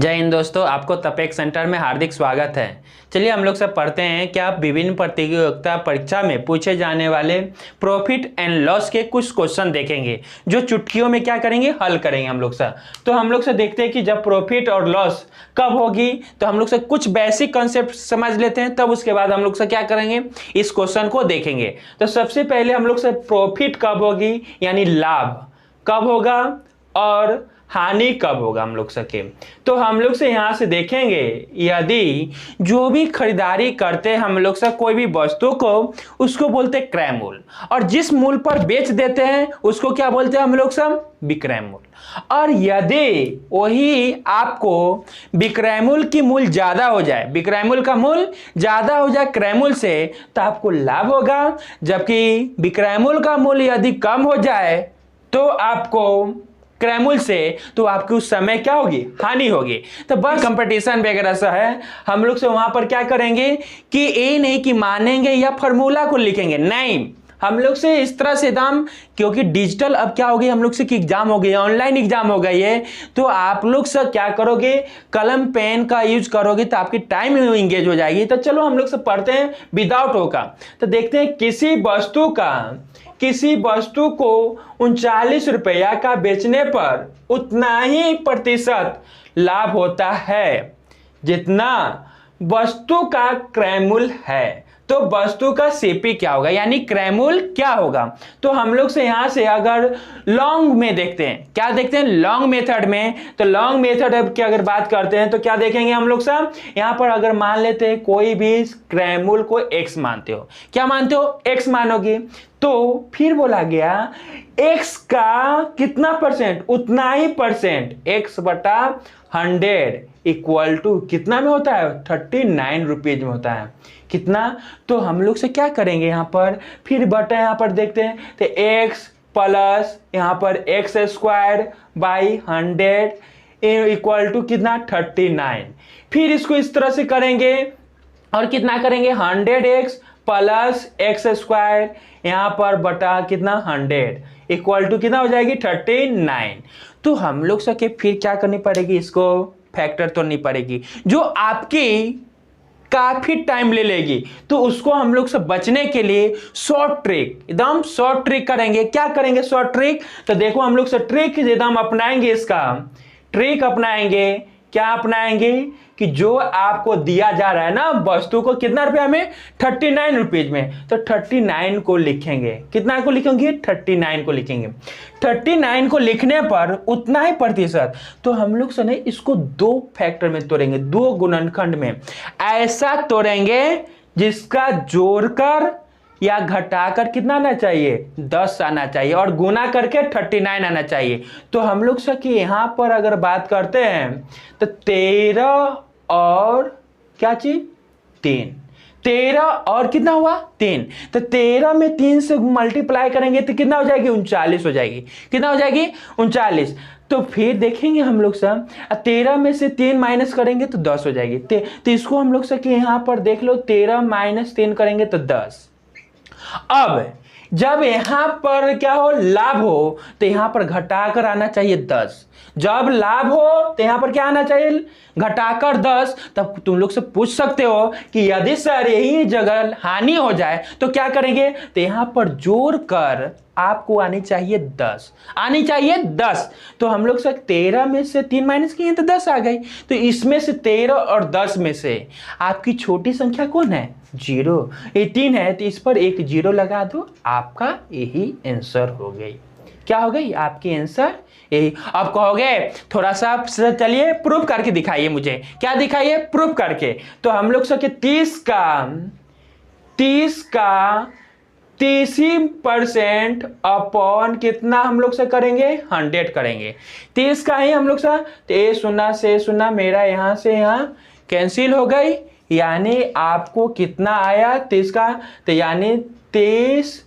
जय हिंद दोस्तों, आपको तपेक सेंटर में हार्दिक स्वागत है। चलिए हम लोग सब पढ़ते हैं कि आप विभिन्न प्रतियोगिता परीक्षा में पूछे जाने वाले प्रॉफिट एंड लॉस के कुछ क्वेश्चन देखेंगे जो चुटकियों में क्या करेंगे, हल करेंगे हम लोग सब। तो हम लोग से देखते हैं कि जब प्रॉफिट और लॉस कब होगी, तो हम लोग से कुछ बेसिक कॉन्सेप्ट समझ लेते हैं, तब उसके बाद हम लोग से क्या करेंगे, इस क्वेश्चन को देखेंगे। तो सबसे पहले हम लोग से प्रॉफिट कब होगी यानी लाभ कब होगा और हानि कब होगा हम लोग सके। तो हम लोग से यहाँ से देखेंगे, यदि जो भी खरीदारी करते हैं हम लोग से कोई भी वस्तु को, उसको बोलते हैं क्रय मूल्य, और जिस मूल्य पर बेच देते हैं उसको क्या बोलते हैं हम लोग सब, विक्रय मूल्य। और यदि वही आपको विक्रय मूल्य की मूल्य ज्यादा हो जाए, विक्रय मूल्य का मूल्य ज्यादा हो जाए क्रय मूल्य से, तो आपको लाभ होगा। जबकि विक्रय मूल्य का मूल्य यदि कम हो जाए तो आपको क्रय मूल्य से, तो आपकी उस समय क्या होगी, हानि होगी। तो बस कंपटीशन वगैरह सा है, हम लोग से वहां पर क्या करेंगे कि ये नहीं कि मानेंगे या फॉर्मूला को लिखेंगे, नहीं, हम लोग से इस तरह से दाम, क्योंकि डिजिटल अब क्या हो गई हम लोग से कि एग्जाम हो गई, ऑनलाइन एग्जाम हो गई है, तो आप लोग से क्या करोगे, कलम पेन का यूज करोगे तो आपकी टाइम इंगेज हो जाएगी। तो चलो हम लोग से पढ़ते हैं विदाउट हो का। तो देखते हैं किसी वस्तु को 39 रुपया का बेचने पर उतना ही प्रतिशत लाभ होता है जितना वस्तु का क्रय मूल्य है। तो वस्तु का सीपी क्या होगा यानी क्रय मूल्य क्या होगा। तो हम लोग से यहां से अगर लॉन्ग में देखते हैं, क्या देखते हैं लॉन्ग मेथड में, तो लॉन्ग मेथड की अगर बात करते हैं तो क्या देखेंगे हम लोग सब, यहां पर अगर मान लेते हैं कोई भी क्रय मूल्य को x मानते हो, क्या मानते हो, x मानोगे, तो फिर बोला गया x का कितना परसेंट, उतना ही परसेंट, x बटा 100 इक्वल टू कितना में होता है, 39 रुपीज में होता है। कितना, तो हम लोग से क्या करेंगे यहाँ पर, फिर बटा यहाँ पर देखते हैं, तो x प्लस यहाँ पर x square by 100 equal to कितना, 39। फिर इसको इस तरह से करेंगे और कितना करेंगे, 100x प्लस x स्क्वायर यहाँ पर बटा कितना, 100 इक्वल टू कितना हो जाएगी, 39। तो हम लोग सके फिर क्या करनी पड़ेगी, इसको फैक्टर तोड़नी पड़ेगी जो आपकी काफी टाइम ले लेगी। तो उसको हम लोग से बचने के लिए शॉर्ट ट्रिक, एकदम शॉर्ट ट्रिक करेंगे। क्या करेंगे शॉर्ट ट्रिक, तो देखो हम लोग से ट्रिक एकदम अपनाएंगे, इसका ट्रिक अपनाएंगे। क्या अपनाएंगे कि जो आपको दिया जा रहा है ना वस्तु को कितना रुपया में, 39 रुपीज में, तो 39 को लिखेंगे, कितना को लिखेंगे, 39 को लिखेंगे। 39 को लिखने पर उतना ही प्रतिशत, तो हम लोग से नहीं इसको दो फैक्टर में तोड़ेंगे, दो गुणनखंड में ऐसा तोड़ेंगे जिसका जोड़कर या घटाकर कितना आना चाहिए, 10 आना चाहिए, और गुना करके 39 आना चाहिए। तो हम लोग से कि यहां पर अगर बात करते हैं तो 13 और क्या चीज, 13 और कितना हुआ, 3, तो 13 में 3 से मल्टीप्लाई करेंगे तो कितना हो जाएगी, 39 हो जाएगी। कितना हो जाएगी, 39। तो फिर देखेंगे हम लोग सब 13 में से 3 माइनस करेंगे तो 10 हो जाएगी। तो इसको हम लोग से कि यहां पर देख लो, 13 माइनस 3 करेंगे तो 10। अब जब यहां पर क्या हो, लाभ हो, तो यहां पर घटाकर आना चाहिए 10। जब लाभ हो तो यहां पर क्या आना चाहिए, घटाकर 10। तब तुम लोग से पूछ सकते हो कि यदि सर यही जगह हानि हो जाए तो क्या करेंगे, तो यहां पर जोड़कर आपको आनी चाहिए 10, आनी चाहिए 10। तो हम लोग से 13 में से 3 माइनस किए तो 10 आ गई। तो इसमें से 13 और 10 में से आपकी छोटी संख्या कौन है, 0। ये 3 है तो इस पर एक 0 लगा दो, आपका यही आंसर हो गई। क्या हो गई आपकी आंसर यही। अब कहोगे थोड़ा सा चलिए प्रूफ करके दिखाइए मुझे, क्या दिखाइए, प्रूफ करके। तो हम लोग सके 30 का 30% अपॉन कितना हम लोग से करेंगे, 100 करेंगे। 30 का ही हम लोग सा, तो ये 0 से 0 मेरा यहां से यहां कैंसिल हो गई, यानी आपको कितना आया 30 का, तो यानी 30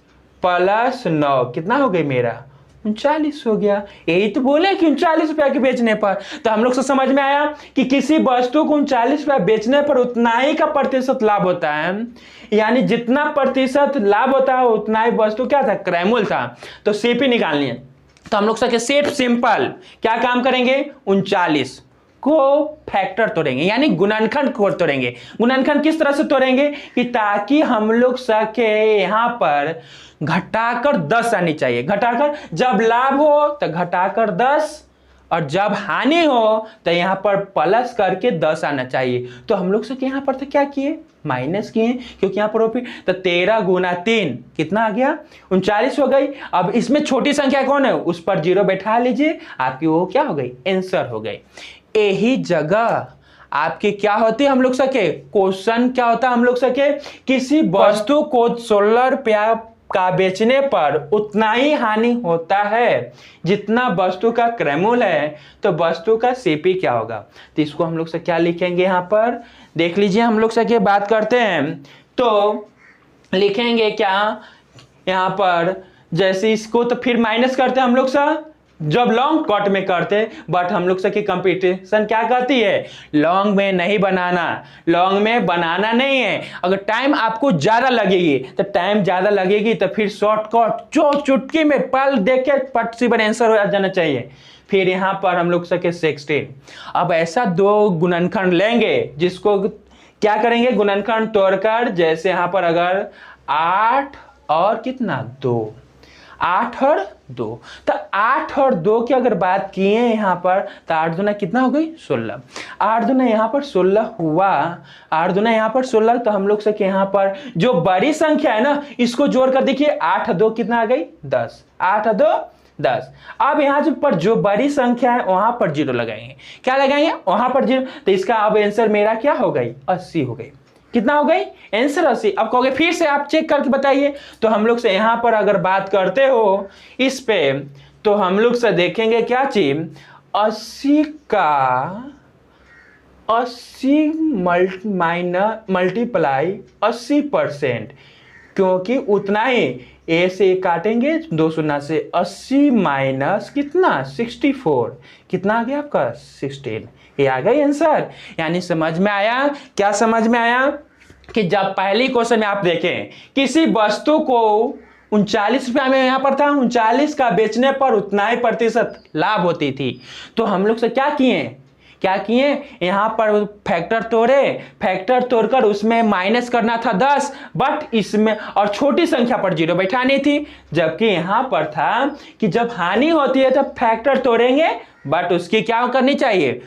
प्लस 9 कितना हो गई मेरा, 39 हो गया। यही तो बोले कि 39 रुपया के बेचने पर। तो हम लोग से समझ में आया कि किसी वस्तु को 39 रुपया बेचने पर उतना ही का प्रतिशत लाभ होता है, यानी जितना प्रतिशत लाभ होता है उतना ही वस्तु क्या था, क्रय मूल्य था। तो सीपी निकालनी है, तो हम लोग सके सेट सिंपल क्या काम करेंगे, 39 को फैक्टर तोड़ेंगे, यानी गुणनखंड को तोड़ेंगे। गुणनखंड किस तरह से तोड़ेंगे कि ताकि हम लोग सके यहाँ पर घटाकर 10 आनी चाहिए। घटाकर जब लाभ हो तो घटाकर 10, और जब हानि हो तो यहाँ पर प्लस करके 10 आना चाहिए। तो हम लोग से यहाँ पर तो क्या किए, माइनस किए, क्योंकि यहाँ पर तो 13 गुना 3 कितना आ गया, 39 हो गई। अब इसमें छोटी संख्या कौन है, उस पर 0 बैठा लीजिए, आपकी वो क्या हो गई, आंसर हो गई। यही जगह आपकी क्या होती है हम लोग सके, क्वेश्चन क्या होता है हम लोग सके, किसी वस्तु को 16 रुपया का बेचने पर उतना ही हानि होता है जितना वस्तु का क्रय मूल्य है, तो वस्तु का सीपी क्या होगा। तो इसको हम लोग से क्या लिखेंगे, यहाँ पर देख लीजिए, हम लोग से बात करते हैं तो लिखेंगे क्या यहाँ पर, जैसे इसको तो फिर माइनस करते हैं हम लोग सा जब लॉन्ग कट में करते, बट हम लोग से कंपटीशन क्या कहती है, लॉन्ग में नहीं बनाना, लॉन्ग में बनाना नहीं है। अगर टाइम आपको ज्यादा लगेगी तो टाइम ज्यादा लगेगी तो फिर शॉर्टकट जो चुटकी में पल देख के पट से आंसर हो जाना चाहिए। फिर यहाँ पर हम लोग सके 16। अब ऐसा दो गुणनखंड लेंगे जिसको क्या करेंगे, गुणनखंड तोड़कर, जैसे यहाँ पर अगर 8 और कितना 2, 8 और 2, तो 8 और 2 की अगर बात किए यहाँ पर तो 8 दूना कितना हो गई 16, 8 दूना यहाँ पर 16 हुआ, 8 दूना यहाँ पर 16। तो हम लोग से यहाँ पर जो बड़ी संख्या है ना इसको जोड़कर देखिए, 8 और 2 कितना आ गई 10, 8 और 2 10। अब यहाँ पर जो बड़ी संख्या है वहां पर 0 लगाएंगे, क्या लगाएंगे वहां पर 0, तो इसका अब आंसर मेरा क्या हो गई 80 हो गई। कितना हो गई आंसर 80। अब कहोगे फिर से आप चेक करके बताइए, तो हम लोग से यहां पर अगर बात करते हो इस पे, तो हम लोग से देखेंगे क्या चीज, 80 का 80 मल्टीप्लाई 80%, क्योंकि उतना ही ए से काटेंगे 2 शून्य से, 80 माइनस कितना 64, कितना आ गया आपका 16, ये आ गई आंसर। यानी समझ में आया, क्या समझ में आया कि जब पहली क्वेश्चन में आप देखें किसी वस्तु को 39 रुपया में यहां पर था, 39 का बेचने पर उतना ही प्रतिशत लाभ होती थी, तो हम लोग से क्या किए यहां पर फैक्टर तोड़े, फैक्टर तोड़कर उसमें माइनस करना था 10, बट इसमें और छोटी संख्या पर 0 बैठानी थी, जबकि यहां पर था कि जब हानि होती है तो फैक्टर तोड़ेंगे, बट उसकी क्या करनी चाहिए,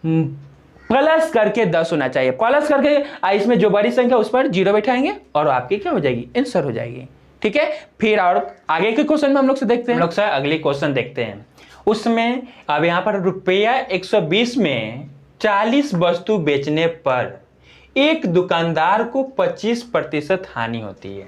प्लस करके 10 होना चाहिए, प्लस करके इसमें जो बड़ी संख्या उस पर 0 बैठाएंगे और आपकी क्या हो जाएगी आंसर हो जाएगी। ठीक है, फिर और आगे के क्वेश्चन में हम लोग से देखते हैं, हम लोग से अगली क्वेश्चन देखते हैं। उसमें अब यहाँ पर रुपया 120 में 40 वस्तु बेचने पर एक दुकानदार को 25% हानि होती है।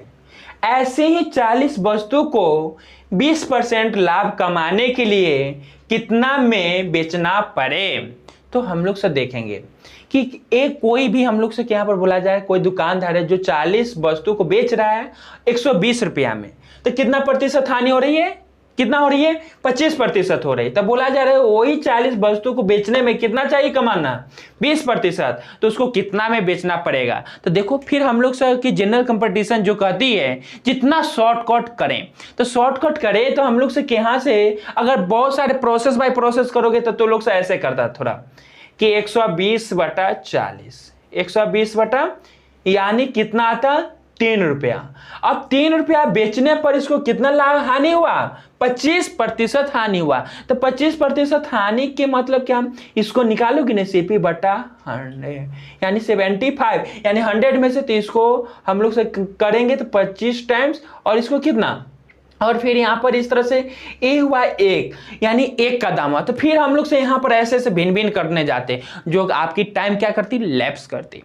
ऐसे ही 40 वस्तु को 20% लाभ कमाने के लिए कितना में बेचना पड़े। तो हम लोग से देखेंगे कि एक कोई भी हम लोग से यहाँ पर बोला जाए, कोई दुकानदार है जो 40 वस्तु को बेच रहा है 120 रुपया में, तो कितना प्रतिशत हानि हो रही है, कितना हो रही है 25% हो रही है। तब बोला जा रहा है वही 40 वस्तु को बेचने में कितना चाहिए कमाना 20%, तो उसको कितना में बेचना पड़ेगा। तो देखो फिर हम लोग से कि जनरल कंपटीशन जो कहती है जितना शॉर्टकट करें, तो शॉर्टकट करें तो हम लोग से यहाँ से अगर बहुत सारे प्रोसेस बाय प्रोसेस करोगे तो लोग से ऐसे करता थोड़ा कि 120/40, 120 यानी कितना आता 3 रुपया। अब 3 रुपया बेचने पर इसको कितना लाभ हानि हुआ 25% हानि हुआ। तो 25% हानि के मतलब क्या, इसको निकालोगे ना सीपी बटा 100 यानी 75, यानी 100 में से तो इसको हम लोग से करेंगे तो 25 टाइम्स और इसको कितना, और फिर यहाँ पर इस तरह से ए हुआ 1 यानी 1 का दाम हुआ। तो फिर हम लोग से यहाँ पर ऐसे ऐसे भिन्न भिन्न करने जाते जो आपकी टाइम क्या करती लैप्स करती।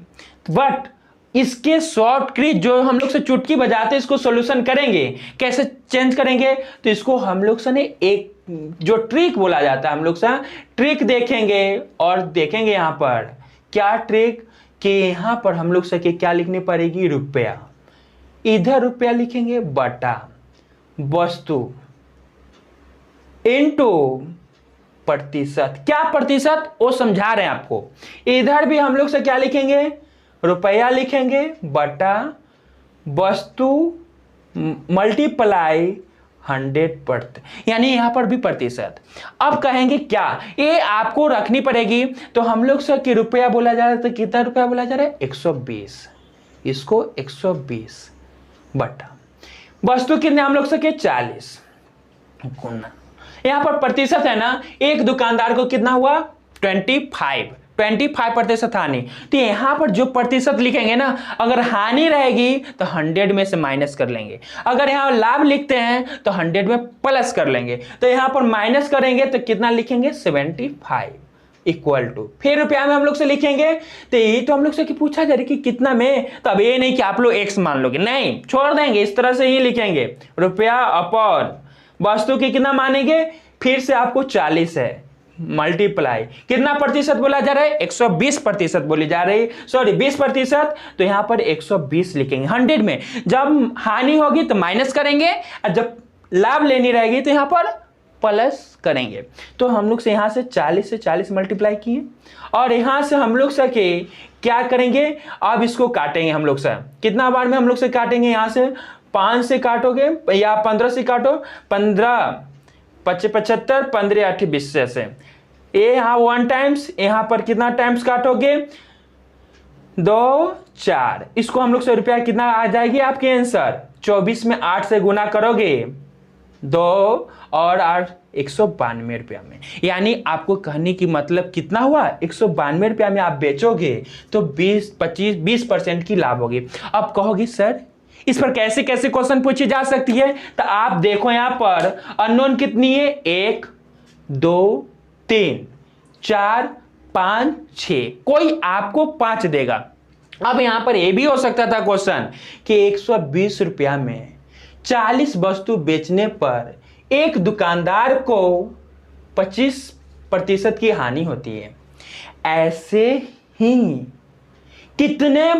बट इसके शॉर्ट ट्रिक जो हम लोग से चुटकी बजाते इसको सॉल्यूशन करेंगे, कैसे चेंज करेंगे, तो इसको हम लोग से एक जो ट्रिक बोला जाता है हम लोग से ट्रिक देखेंगे और देखेंगे यहाँ पर क्या ट्रिक कि यहाँ पर हम लोग से क्या लिखनी पड़ेगी रुपया, इधर रुपया लिखेंगे बटा वस्तु इनटू प्रतिशत। क्या प्रतिशत वो समझा रहे हैं आपको। इधर भी हम लोग से क्या लिखेंगे रुपया लिखेंगे बटा वस्तु मल्टीप्लाई 100%, यानी यहाँ पर भी प्रतिशत। अब कहेंगे क्या, ये आपको रखनी पड़ेगी। तो हम लोग से कि रुपया बोला जा रहा है, तो कितना रुपया बोला जा रहा है, 120। इसको 120 बटा वस्तु कितने हम लोग से कि 40 गुना, यहाँ पर प्रतिशत है ना, एक दुकानदार को कितना हुआ 25% हानि। तो यहाँ पर जो प्रतिशत लिखेंगे ना, अगर हानि रहेगी तो 100 में से माइनस कर लेंगे, अगर यहाँ लाभ लिखते हैं तो 100 में प्लस कर लेंगे। तो यहाँ पर माइनस करेंगे तो कितना लिखेंगे 75 इक्वल टू, फिर रुपया में हम लोग से लिखेंगे। तो यही तो हम लोग से कि पूछा जा रहा है कि कितना में, तो अब ये नहीं कि आप लोग x मान लोगे, नहीं, छोड़ देंगे, इस तरह से ही लिखेंगे, रुपया अपॉन वस्तु की कितना मानेंगे, फिर से आपको 40 है मल्टीप्लाई, कितना प्रतिशत बोला जा रहा है, 120% बोली जा रही, सॉरी 20%। तो यहां पर 120 लिखेंगे 100 में। जब हानि होगी तो माइनस करेंगे, और जब लाभ लेनी रहेगी तो यहां पर प्लस करेंगे। तो हम लोग से यहां से 40 मल्टीप्लाई किए, और यहां से हम लोग से क्या करेंगे, अब इसको काटेंगे हम लोग से, कितना बार में हम लोग से काटेंगे, यहां से 5 से काटोगे या 15 से काटो, 15 75 15 8 20 से ये यहाँ 1 टाइम्स, यहाँ पर कितना टाइम्स काटोगे 2 4, इसको हम लोग से रुपया कितना आ जाएगी आपके आंसर, 24 में 8 से गुना करोगे 2 और 8 192 रुपया में। यानी आपको कहने की मतलब कितना हुआ, 192 रुपया में आप बेचोगे तो 20% की लाभ होगी। अब कहोगे सर इस पर कैसे कैसे क्वेश्चन पूछी जा सकती है, तो आप देखो यहां पर अननोन कितनी है, 1 2 3 4 5 6, कोई आपको 5 देगा। अब यहां पर यह भी हो सकता था क्वेश्चन कि 120 रुपया में 40 वस्तु बेचने पर एक दुकानदार को 25% की हानि होती है। ऐसे ही कितने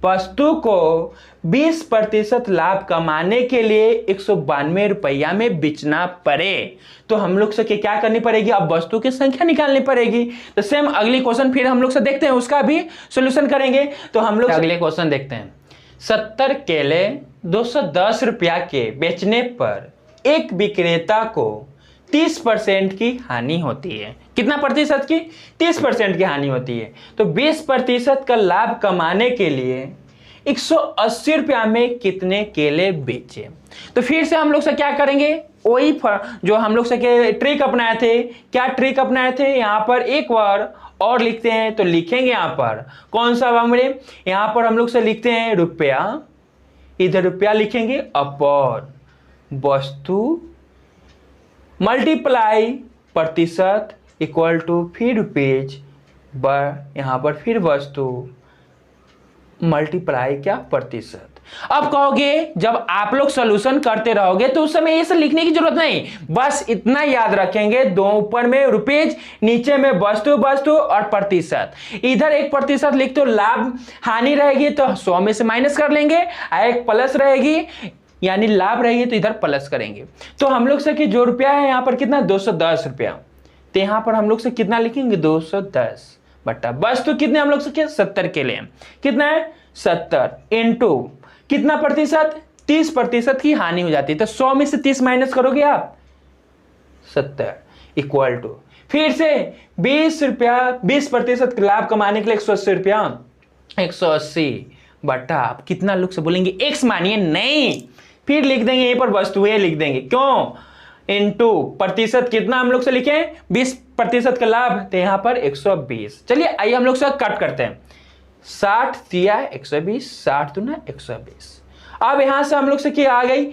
वस्तु को 20% लाभ कमाने के लिए 192 रुपया में बेचना पड़े, तो हम लोग से क्या करनी पड़ेगी, अब वस्तु की संख्या निकालनी पड़ेगी। तो सेम अगली क्वेश्चन फिर हम लोग से देखते हैं, उसका भी सॉल्यूशन करेंगे। तो हम लोग अगले क्वेश्चन देखते हैं, 70 केले 210 रुपया के बेचने पर एक विक्रेता को 30% की हानि होती है। कितना प्रतिशत की, 30% की हानि होती है। तो 20% का लाभ कमाने के लिए 180 रुपया में कितने केले बेचे। तो फिर से हम लोग से क्या करेंगे, वही जो हम लोग से ट्रिक अपनाए थे, क्या ट्रिक अपनाए थे, यहाँ पर एक बार और लिखते हैं। तो लिखेंगे यहाँ पर कौन सा बामरे, यहाँ पर हम लोग से लिखते हैं रुपया, इधर रुपया लिखेंगे अपॉन वस्तु मल्टीप्लाई प्रतिशत इक्वल टू फिर रुपीज, यहां पर फिर वस्तु मल्टीप्लाई क्या प्रतिशत। अब कहोगे जब आप लोग सॉल्यूशन करते रहोगे तो उस समय ये सब लिखने की जरूरत नहीं, बस इतना याद रखेंगे, दो ऊपर में रुपीज, नीचे में वस्तु और प्रतिशत। इधर 1% लिखते हो, लाभ हानि रहेगी तो 100 में से माइनस कर लेंगे, एक प्लस रहेगी यानी लाभ रहेगी तो इधर प्लस करेंगे। तो हम लोग से कि जो रुपया है यहाँ पर कितना 210 रुपया, तो यहाँ पर हम लोग से कितना लिखेंगे 210 बटा वस्तु कितने हम लोग से क्या 70 के लिए कितना है 70 इंटू कितना प्रतिशत 30% की हानि हो जाती है। तो 100 में से 30 माइनस करोगे आप 70 इक्वल टू फिर से 20 रुपया 20% लाभ कमाने के लिए 180 रुपया 180 बटा आप कितना लोग से बोलेंगे x मानिए नहीं, फिर लिख देंगे यहीं पर वस्तुएं लिख देंगे, क्यों इंटू प्रतिशत कितना हम लोग से लिखें 20% का लाभ, तो यहां पर 120। चलिए आइए हम लोग से कट करते हैं, 60 दिया 120 60 दूना 120। अब यहां से हम लोग से क्या आ गई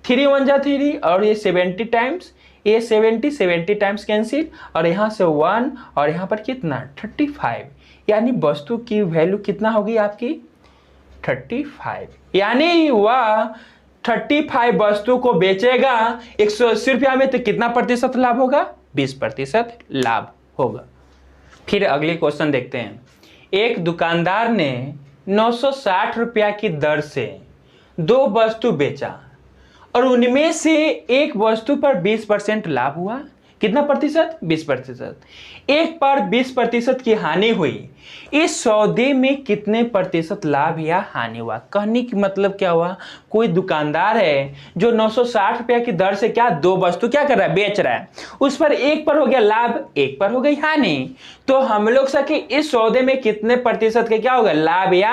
3 1 जा 3 और ये 70 टाइम्स, ये 70 टाइम्स कैंसिल और यहां से 1 और यहां पर कितना 35, यानी वस्तु की वैल्यू कितना होगी आपकी 35, यानी वह 35 वस्तु को बेचेगा 180 रुपया में, तो कितना प्रतिशत लाभ होगा 20% लाभ होगा। फिर अगले क्वेश्चन देखते हैं, एक दुकानदार ने 960 रुपया की दर से 2 वस्तु बेचा और उनमें से एक वस्तु पर 20% लाभ हुआ, कितना प्रतिशत? 20%। 1 पर 20% की हानि हुई, इस सौदे में कितने प्रतिशत लाभ या हानि हुआ? कहने की मतलब क्या हुआ, कोई दुकानदार है जो 960 रुपया की दर से क्या 2 वस्तु क्या कर रहा है, बेच रहा है, उस पर 1 पर हो गया लाभ, 1 पर हो गई हानि। तो हम लोग से कि इस सौदे में कितने प्रतिशत के क्या होगा, लाभ या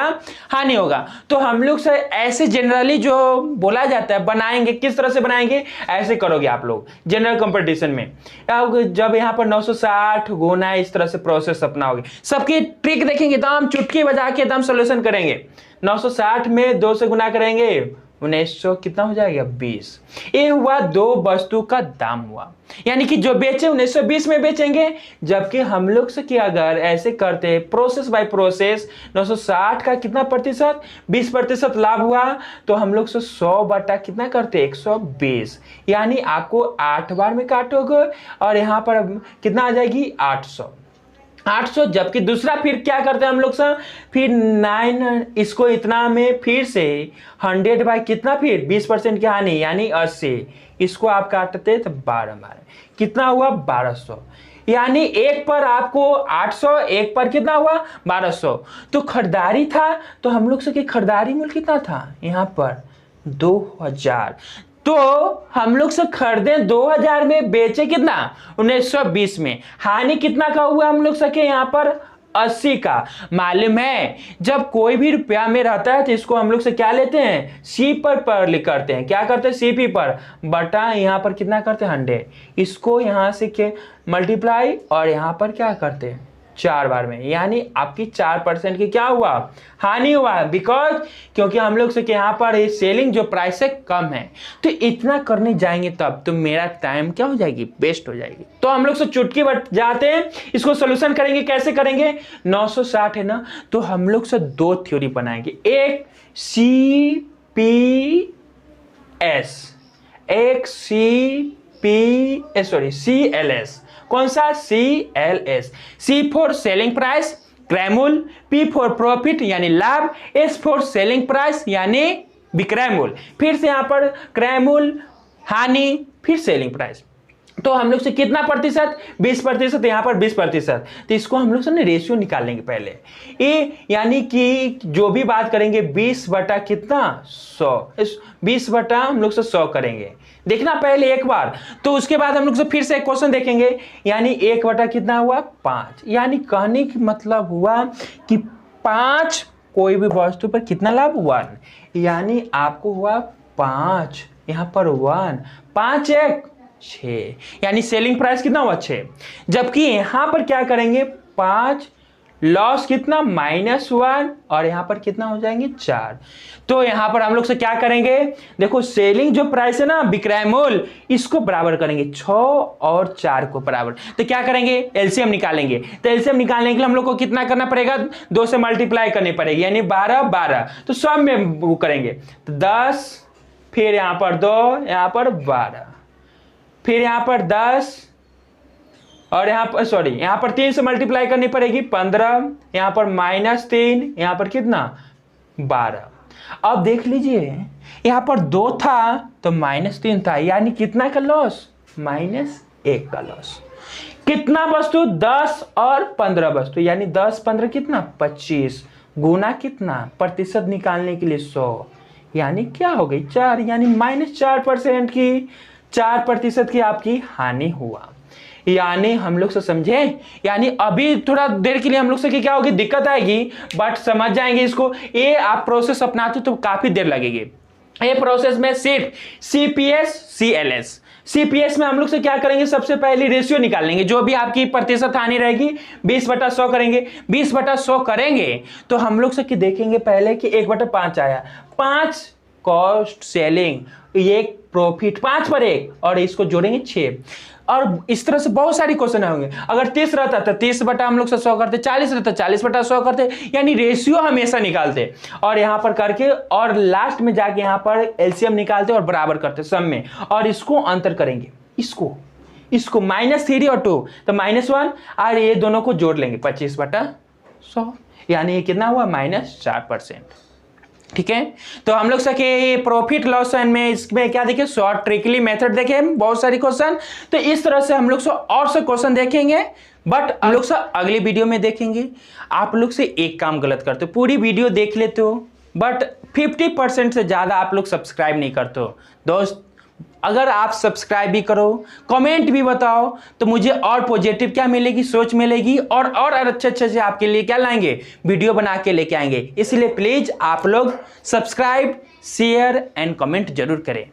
हानि होगा। तो हम लोग से ऐसे जनरली जो बोला जाता है बनाएंगे, किस तरह से बनाएंगे, ऐसे करोगे आप लोग जनरल कंपटीशन में। जब यहाँ पर 960 गुना इस तरह से प्रोसेस अपनाओगे, सबकी ट्रिक देखेंगे, दम चुटकी बजा के दम सोल्यूशन करेंगे। 960 में 2 से गुना करेंगे, 1900 कितना हो जाएगा, 20। ये हुआ 2 वस्तु का दाम हुआ, यानी कि जो बेचे 1920 में बेचेंगे। जबकि हम लोग से कि अगर ऐसे करते प्रोसेस बाय प्रोसेस, 960 का कितना प्रतिशत, 20% लाभ हुआ, तो हम लोग से 100 बटा कितना करते, 120, यानी आपको 8 बार में काटोगे और यहाँ पर कितना आ जाएगी, 800। जबकि दूसरा फिर क्या करते हैं हम लोग सब, फिर 9 इसको इतना में फिर से 100 बाय कितना, फिर 20% की हानि यानी 80, इसको आप काटते तो 12 बार, कितना हुआ, 1200। यानी 1 पर आपको 800, 1 पर कितना हुआ, 1200। तो खरीदारी था, तो हम लोग से कि खरीदारी मूल्य कितना था, यहाँ पर 2000। तो हम लोग से खरीदे 2000 में, बेचे कितना, 1920 में। हानि कितना का हुआ हम लोग सके यहाँ पर, 80 का। मालूम है जब कोई भी रुपया में रहता है तो इसको हम लोग से क्या लेते हैं, सी पर लिख करते हैं, क्या करते हैं, सीपी पर बटा यहाँ पर कितना करते हैं, 100। इसको यहाँ से के मल्टीप्लाई और यहाँ पर क्या करते हैं, 4 बार में, यानी आपकी 4% की क्या हुआ, हानि हुआ। बिकॉज क्योंकि हम लोग से यहाँ पर सेलिंग जो प्राइस है कम है, तो इतना करने जाएंगे तब तो मेरा टाइम क्या हो जाएगी, वेस्ट हो जाएगी। तो हम लोग से चुटकी बट जाते हैं, इसको सोल्यूशन करेंगे, कैसे करेंगे, 960 है ना, तो हम लोग से 2 थ्योरी बनाएंगे, एक CLS। कौन सा, CLS। C for selling price, क्रय मूल्य, P फॉर प्रॉफिट यानी लाभ, S फॉर सेलिंग प्राइस यानी विक्रय मूल्य, फिर से यहां पर क्रय मूल्य, हानि, फिर सेलिंग प्राइस। तो हम लोग से कितना प्रतिशत, 20%, यहाँ पर 20%। तो इसको हम लोग से रेशियो निकाल लेंगे पहले, यानी कि जो भी बात करेंगे 20 बटा कितना, 100, 20 बटा हम लोग से 100 करेंगे, देखना पहले एक बार। तो उसके बाद हम लोग से फिर से एक क्वेश्चन देखेंगे, यानी 1 बटा कितना हुआ, 5। यानी कहने की मतलब हुआ कि 5 कोई भी वस्तु पर कितना लाभ, 1, यानी आपको हुआ 5, यहाँ पर 1, 5 1 6, यानी सेलिंग प्राइस कितना हुआ, 6। जबकि यहां पर क्या करेंगे, 5 लॉस कितना, -1, और यहां पर कितना हो जाएंगे, 4। तो यहां पर हम लोग से क्या करेंगे, देखो सेलिंग जो प्राइस है ना, विक्रय मूल्य, इसको बराबर करेंगे, 6 और 4 को बराबर। तो क्या करेंगे, एलसीएम निकालेंगे। तो एलसीएम निकालने के लिए हम लोग को कितना करना पड़ेगा, 2 से मल्टीप्लाई करनी पड़ेगी, यानी 12 12। तो सब में वो करेंगे, तो 10, फिर यहां पर 2, यहां पर 12, फिर यहां पर 10, और यहां पर यहां पर 3 से मल्टीप्लाई करनी पड़ेगी, 15, यहां पर -3, यहां पर कितना, 12। अब देख लीजिए यहां पर 2 था तो -3 था, यानी कितना का लॉस, -1 का लॉस। कितना वस्तु, 10 और 15 वस्तु, यानी 10 15 कितना, 25, गुना कितना, प्रतिशत निकालने के लिए 100, यानी क्या हो गई, 4, यानी -4% की, 4% की आपकी हानि हुआ। यानी हम लोग से समझे, यानी अभी थोड़ा देर के लिए हम लोग से क्या होगी, दिक्कत आएगी, बट समझ जाएंगे इसको। ये आप प्रोसेस अपनाते तो काफी देर लगेगी। ये प्रोसेस में सिर्फ CPS CLS, CPS में हम लोग से क्या करेंगे, सबसे पहले रेशियो निकाल लेंगे, जो भी आपकी प्रतिशत हानि रहेगी 20 बटा 100 करेंगे। 20 बटा 100 करेंगे तो हम लोग से देखेंगे पहले कि 1 बटा 5 आया, 5 कॉस्ट सेलिंग, ये प्रॉफिट 5 पर 1, और इसको जोड़ेंगे 6। और इस तरह से बहुत सारी क्वेश्चन होंगे। अगर 30 रहता तो 30 बटा हम लोग से 100 करते, 40 रहता 40 बटा 100 करते, यानी रेशियो हमेशा निकालते और यहाँ पर करके, और लास्ट में जाके यहाँ पर एलसीएम निकालते और बराबर करते सब में, और इसको अंतर करेंगे, इसको -3 और 2 तो -1, और ये दोनों को जोड़ लेंगे 25 बटा 100, यानी ये कितना हुआ, -4%। ठीक है। तो हम लोग सके ये प्रॉफिट लॉस एंड में इसमें क्या देखें, शॉर्ट ट्रिकली मेथड देखे बहुत सारी क्वेश्चन। तो इस तरह से हम लोग और से क्वेश्चन देखेंगे, बट हम लोग से अगली वीडियो में देखेंगे। आप लोग से एक काम गलत करते हो, पूरी वीडियो देख लेते हो बट 50% से ज्यादा आप लोग सब्सक्राइब नहीं करते हो। दोस्त, अगर आप सब्सक्राइब भी करो, कमेंट भी बताओ, तो मुझे और पॉजिटिव क्या मिलेगी, सोच मिलेगी, और अच्छे से आपके लिए क्या लाएंगे, वीडियो बना के लेके आएंगे। इसलिए प्लीज आप लोग सब्सक्राइब, शेयर एंड कमेंट जरूर करें।